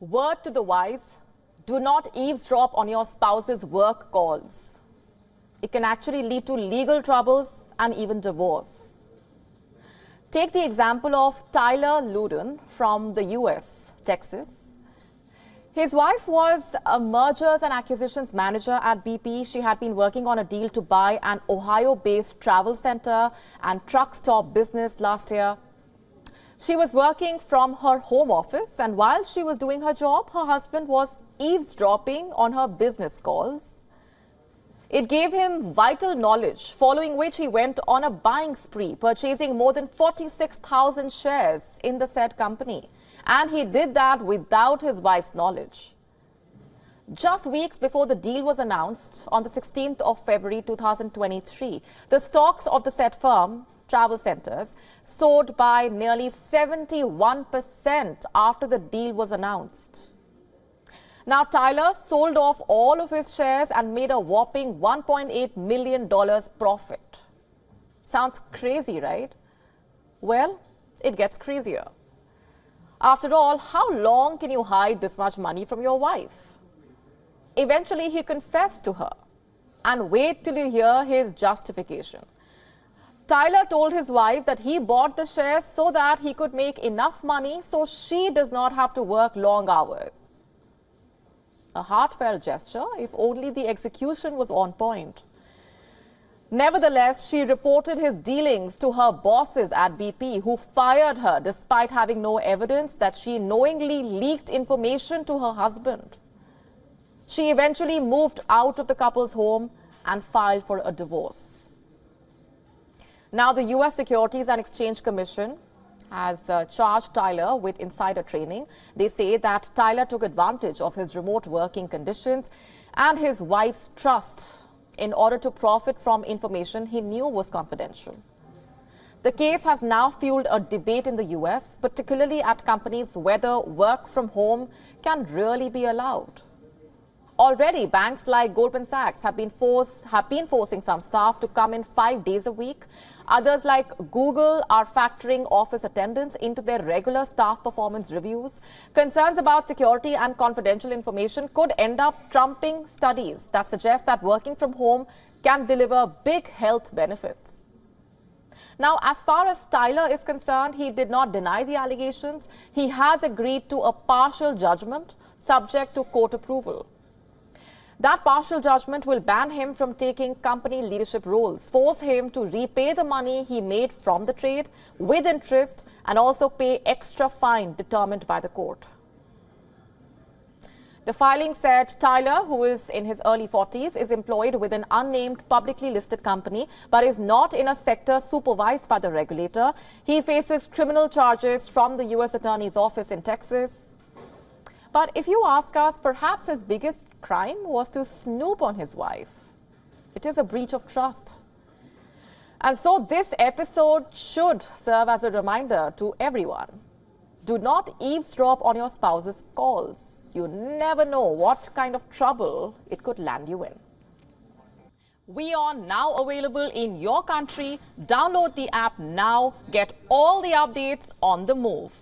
Word to the wise, do not eavesdrop on your spouse's work calls. It can actually lead to legal troubles and even divorce. Take the example of Tyler Loudon from the US, Texas. His wife was a mergers and acquisitions manager at BP. She had been working on a deal to buy an Ohio-based travel center and truck stop business last year. She was working from her home office, and while she was doing her job, her husband was eavesdropping on her business calls. It gave him vital knowledge, following which he went on a buying spree, purchasing more than 46,000 shares in the said company. And he did that without his wife's knowledge. Just weeks before the deal was announced, on the 16th of February 2023, the stocks of the said firm, TravelCenters, soared by nearly 71% after the deal was announced. Now, Tyler sold off all of his shares and made a whopping $1.8 million profit. Sounds crazy, right? Well, it gets crazier. After all, how long can you hide this much money from your wife? Eventually, he confessed to her. And wait till you hear his justification. Tyler told his wife that he bought the shares so that he could make enough money so she does not have to work long hours. A heartfelt gesture, if only the execution was on point. Nevertheless, she reported his dealings to her bosses at BP, who fired her despite having no evidence that she knowingly leaked information to her husband. She eventually moved out of the couple's home and filed for a divorce. Now, the U.S. Securities and Exchange Commission has charged Tyler with insider trading. They say that Tyler took advantage of his remote working conditions and his wife's trust in order to profit from information he knew was confidential. The case has now fueled a debate in the U.S., particularly at companies whether work from home can really be allowed. Already, banks like Goldman Sachs have been forcing some staff to come in 5 days a week. Others like Google are factoring office attendance into their regular staff performance reviews. Concerns about security and confidential information could end up trumping studies that suggest that working from home can deliver big health benefits. Now, as far as Tyler is concerned, he did not deny the allegations. He has agreed to a partial judgment subject to court approval. That partial judgment will ban him from taking company leadership roles, force him to repay the money he made from the trade with interest, and also pay extra fine determined by the court. The filing said Tyler, who is in his early 40s, is employed with an unnamed publicly listed company, but is not in a sector supervised by the regulator. He faces criminal charges from the U.S. Attorney's Office in Texas. But if you ask us, perhaps his biggest crime was to snoop on his wife. It is a breach of trust. And so this episode should serve as a reminder to everyone. Do not eavesdrop on your spouse's calls. You never know what kind of trouble it could land you in. WION now available in your country. Download the app now. Get all the updates on the move.